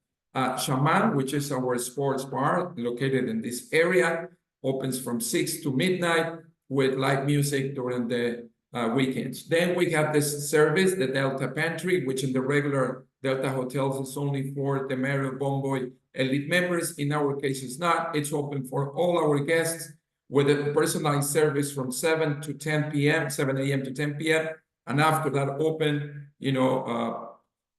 Shaman, which is our sports bar located in this area, opens from 6 to midnight with live music during the weekends. Then we have this service, the Delta Pantry, which in the regular Delta hotels is only for the Marriott Bonvoy Elite members. In our case, it's not. It's open for all our guests with a personalized service from 7 to 10 p.m., 7 a.m. to 10 p.m. And after that open,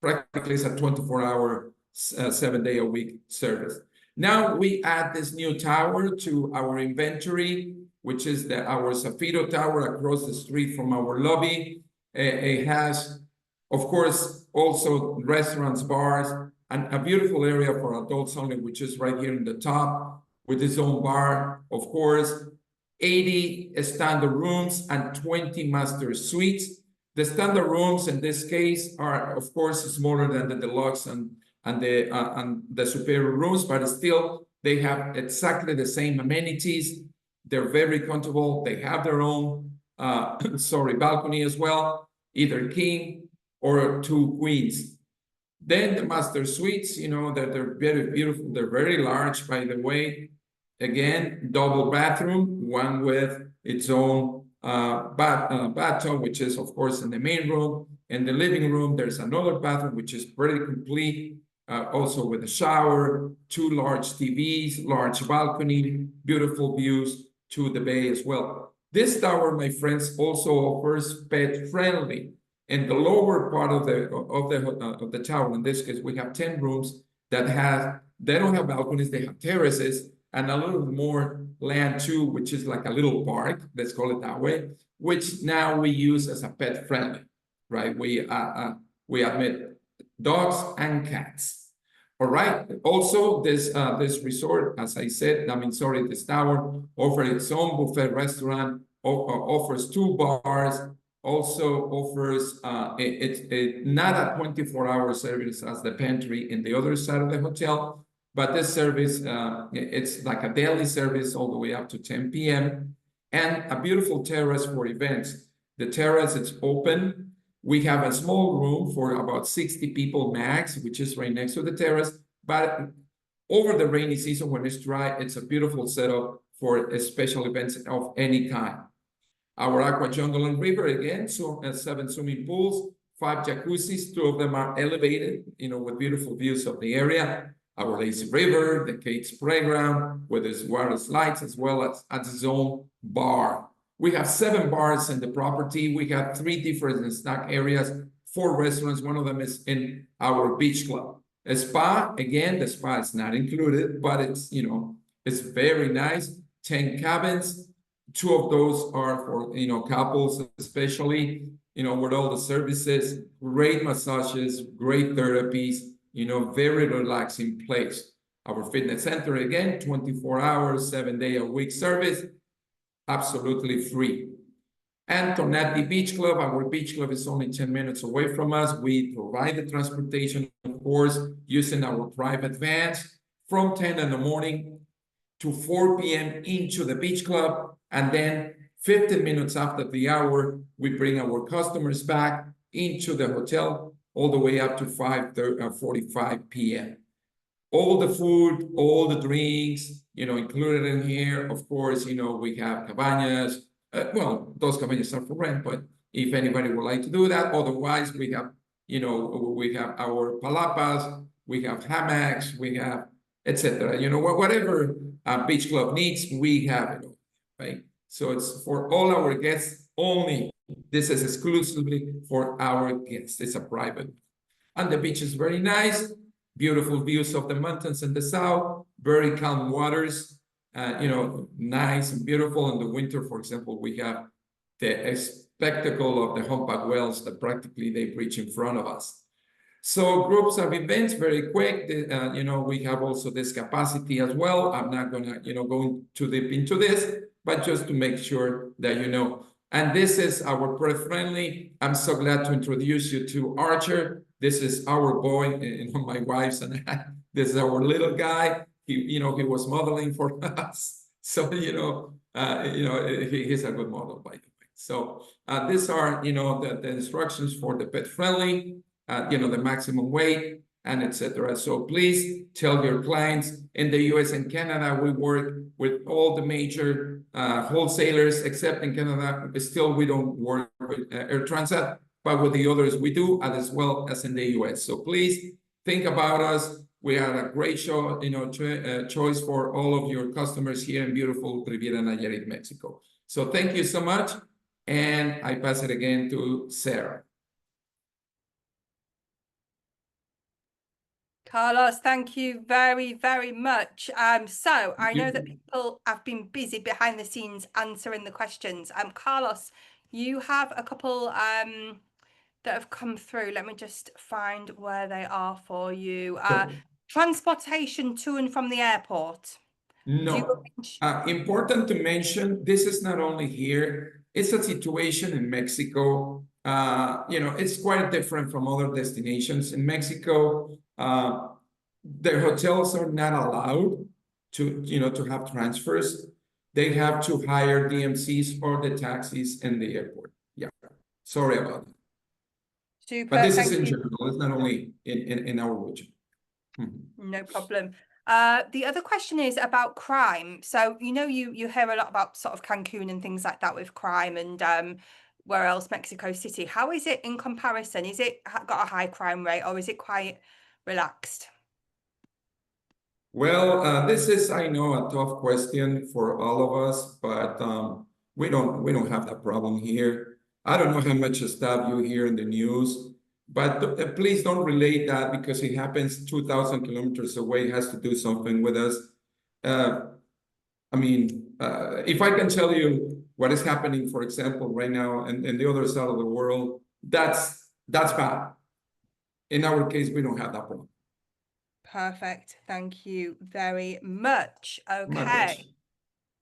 practically it's a 24-hour, 7-day-a-week service. Now we add this new tower to our inventory, which is our Zafiro Tower across the street from our lobby. It has, of course, also restaurants, bars, and a beautiful area for adults only, which is right here in the top with its own bar, of course, 80 standard rooms and 20 master suites. The standard rooms in this case are, of course, smaller than the deluxe and the superior rooms, but still they have exactly the same amenities. They're very comfortable. They have their own, balcony as well, either king or 2 queens. Then the master suites, they're very beautiful. They're very large, by the way. Again, double bathroom, one with its own bathtub, which is, of course, in the main room. In the living room, there's another bathroom, which is pretty complete, also with a shower, 2 large TVs, large balcony, beautiful views to the bay as well. This tower, my friends, also offers pet-friendly. In the lower part of the tower, in this case, we have 10 rooms that they don't have balconies, they have terraces, and a little more land too, which is like a little park, let's call it that way, which now we use as a pet-friendly, right? We admit dogs and cats. All right. Also, this resort, as I said, this tower offers its own buffet restaurant, offers 2 bars, also offers it's not a 24-hour service as the pantry in the other side of the hotel, but this service it's like a daily service all the way up to 10 p.m. and a beautiful terrace for events. The terrace is open. We have a small room for about 60 people max, which is right next to the terrace. But over the rainy season, when it's dry, it's a beautiful setup for special events of any kind. Our aqua jungle and river, again, so 7 swimming pools, 5 jacuzzis, 2 of them are elevated, with beautiful views of the area. Our lazy river, the kids playground, with its water slides, as well as its own bar. We have 7 bars in the property. We have 3 different snack areas, 4 restaurants. One of them is in our beach club. A spa, again, the spa is not included, but it's, it's very nice. 10 cabins. 2 of those are for, couples, especially, with all the services, great massages, great therapies, very relaxing place. Our fitness center, again, 24 hours, 7-day-a-week service, absolutely free. And Tonati Beach Club, our beach club is only 10 minutes away from us. We provide the transportation, of course, using our private vans from 10 in the morning to 4 p.m. into the beach club. And then 15 minutes after the hour, we bring our customers back into the hotel all the way up to 5:45 p.m. All the food, all the drinks, included in here. Of course, we have cabañas. Well, those cabañas are for rent, but if anybody would like to do that, otherwise we have, we have our palapas, we have hammocks, we have, etc. Whatever a beach club needs, we have it, right? So it's for all our guests only. This is exclusively for our guests. It's a private. And the beach is very nice. Beautiful views of the mountains in the south, very calm waters, nice and beautiful. In the winter, for example, we have the spectacle of the humpback whales that practically they breach in front of us. So groups of events, very quick. We have also this capacity as well. I'm not gonna, go too deep into this, but just to make sure that you know. And this is our pet-friendly. I'm so glad to introduce you to Archer. This is our boy, my wife's and I. This is our little guy. He was modeling for us. So, he's a good model, by the way. So these are, the instructions for the pet-friendly, the maximum weight, and etc. So please tell your clients. In the US and Canada, we work with all the major wholesalers, except in Canada, still we don't work with Air Transat, but with the others we do, as well as in the US. So please think about us. We had a great show, choice for all of your customers here in beautiful Riviera, Nayarit, Mexico. So thank you so much. And I pass it again to Sarah. Carlos, thank you very, very much. So I know that people have been busy behind the scenes answering the questions. Carlos, you have a couple that have come through. Let me just find where they are for you. Transportation to and from the airport. No, important to mention, this is not only here, it's a situation in Mexico. It's quite different from other destinations. In Mexico, their hotels are not allowed to have transfers. They have to hire DMCs or the taxis in the airport. Yeah, sorry about that. Super. But this is in general, it's not only in our region. No problem. The other question is about crime. So, you hear a lot about sort of Cancun and things like that with crime, and where else? Mexico City. How is it in comparison? Is it got a high crime rate, or is it quite relaxed? Well, this is, I know, a tough question for all of us, but we don't have that problem here. I don't know how much stuff you hear in the news, but please don't relate that because it happens 2,000 kilometers away. It has to do something with us. I mean, if I can tell you what is happening, for example, right now in the other side of the world, that's bad. In our case, we don't have that problem. Perfect. Thank you very much. My Okay. pleasure.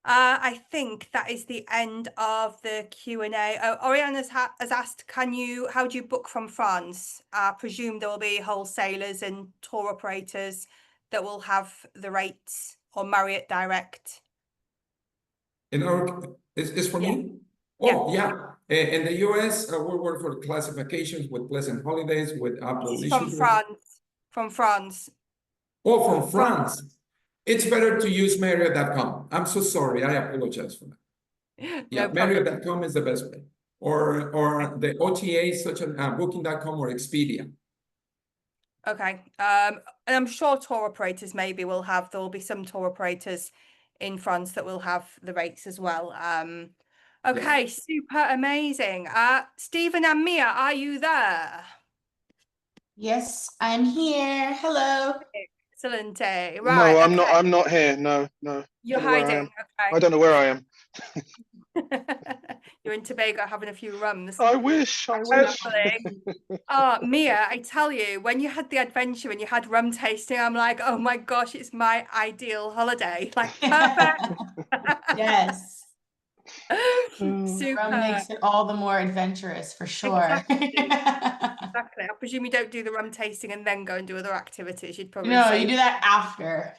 I think that is the end of the Q&A. Oriane has asked, how do you book from France? I presume there will be wholesalers and tour operators that will have the rates, or Marriott Direct. Is for Yeah. me? Oh, yeah. In the US, we work for classifications with Pleasant Holidays, with Apple This is Leisure from Group. France. From France. Oh, from France. It's better to use Marriott.com. I'm so sorry. I apologize for that. Yeah, No problem. Marriott.com is the best way. Or the OTAs such as Booking.com or Expedia. Okay. And I'm sure tour operators maybe there will be some tour operators in France that will have the rates as well. Okay, Yeah. super amazing. Stephen and Mia, are you there? Yes, I'm here. Hello. Excellent. No, Right, I'm okay. not here. No. You're Don't know where I hiding. am. Okay. I don't know where I am. You're in Tobago having a few rums. I wish. Hopefully. Oh, Mia, I tell you, when you had the adventure and you had rum tasting, I'm like, oh my gosh, it's my ideal holiday. Like, perfect. Yes. Rum Super. makes it all the more adventurous for sure. Exactly. I presume you don't do the rum tasting and then go and do other activities. You'd probably No, say you do that after.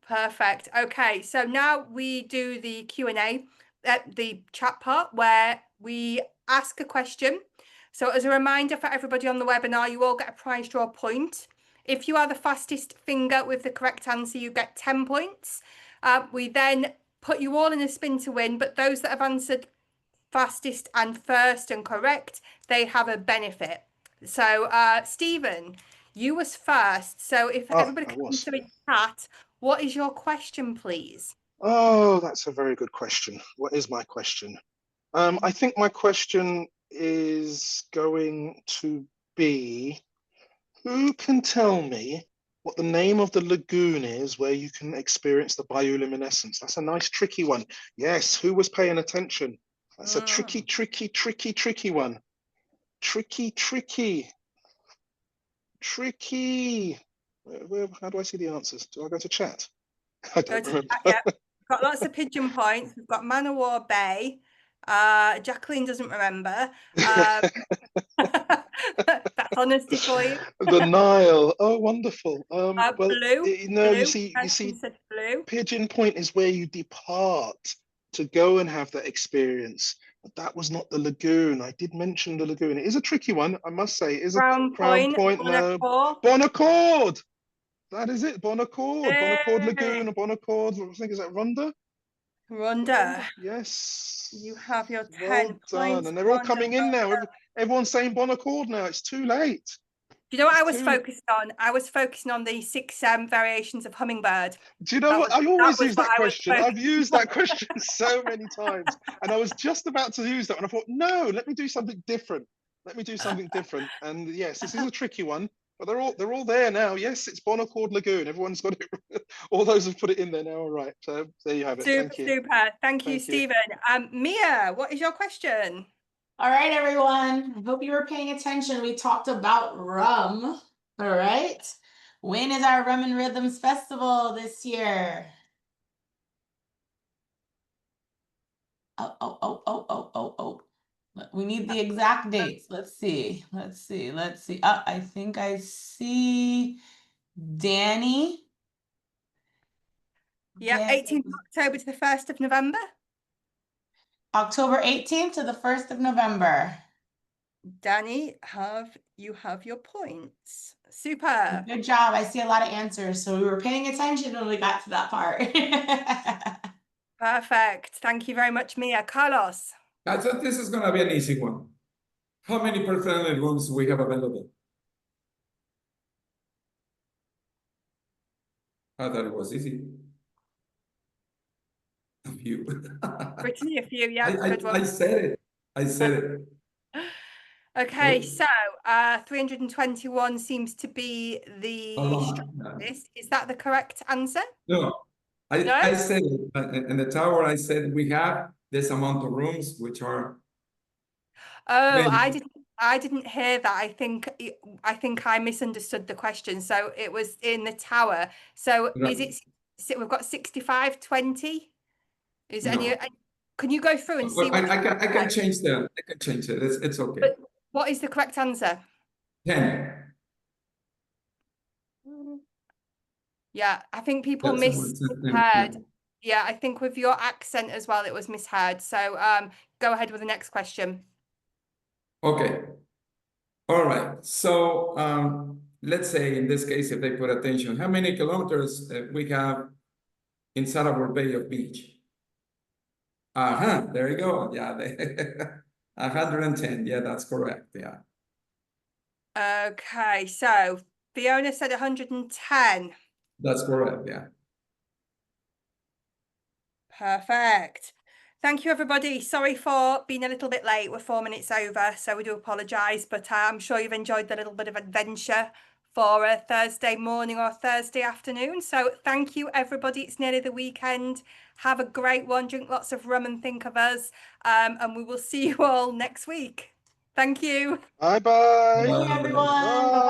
perfect. Okay, so now we do the Q&A, the chat part where we ask a question. So as a reminder for everybody on the webinar, you all get a prize draw point. If you are the fastest finger with the correct answer, you get 10 points. We then put you all in a spin to win, but those that have answered fastest and first and correct, they have a benefit. So Stephen, you was first. So if everybody can answer in chat, what is your question, please? Oh, that's a very good question. What is my question? I think my question is going to be, who can tell me what the name of the lagoon is where you can experience the bioluminescence? That's a nice, tricky one. Yes, who was paying attention? That's a tricky one. Tricky. How do I see the answers? Do I go to chat? I don't remember. Yeah, we've got lots of pigeon points. We've got Manowar Bay. Jacqueline doesn't remember. That's honesty for you. The Nile. Oh, wonderful. Well, blue. no, Blue. you see, Said blue. Pigeon Point is where you depart to go and have that experience. But that was not the lagoon. I did mention the lagoon. It is a tricky one, I must say. It is Crown a Crown Point. No, Bon Accord. That is it. Bon Accord. Bon Accord Lagoon. Bon Accord. I think is that Rhonda? Rhonda. Yes. You have your 10 well points. done. And they're all coming in now. Everyone's saying Bon Accord now. It's too late. Do you know what I was focused on? I was focusing on the 6 variations of hummingbird. Do you know what? I always use that question. I've used that question so many times. And I was just about to use that. And I thought, no, let me do something different. And yes, this is a tricky one. But they're all there now. Yes, it's Bon Accord Lagoon. Everyone's got it. All those have put it in there now. All right. So there you have it. Thank you. Super. Thank you, Stephen. Mia, what is your question? All right, everyone. I hope you were paying attention. We talked about rum. All right. When is our Rum and Rhythms Festival this year? Oh. We need the exact dates. Let's see. I think I see Danny. Yeah, 18th of October to the 1st of November. October 18th to the 1st of November. Danny, you have your points. Super. Good job. I see a lot of answers. So we were paying attention when we got to that part. Perfect. Thank you very much, Mia. Carlos. I thought this is gonna be an easy one. How many per-family rooms we have available? I thought it was easy. A few. Brittany, a few, yeah, good one. I said it. I said it. Okay, Good. so 321 seems to be the A lot. strongest. Is that the correct answer? No, No? I said it. In the tower, I said we have this amount of rooms, which are Oh, many. I didn't hear that. I think I misunderstood the question. So it was in the tower. So Right. is it we've got 65, 20? Is any No. can you go through and see Well, what I can change that. I can change it. It's okay. but what is the correct answer? 10. Yeah, I think people That's what it said, 10. misheard. Yeah, I think with your accent as well, it was misheard. So go ahead with the next question. Okay. All right. So let's say in this case, if they put attention, how many kilometers we have inside our bay of beach? There you go. Yeah, 110. Yeah, that's correct. Yeah. Okay, so Fiona said 110. That's correct. Yeah. Perfect. Thank you, everybody. Sorry for being a little bit late. We're 4 minutes over, so we do apologise, but I'm sure you've enjoyed the little bit of adventure for a Thursday morning or Thursday afternoon. So thank you, everybody. It's nearly the weekend. Have a great one. Drink lots of rum and think of us. And we will see you all next week. Thank you. Bye bye. Thank you, everyone. Bye.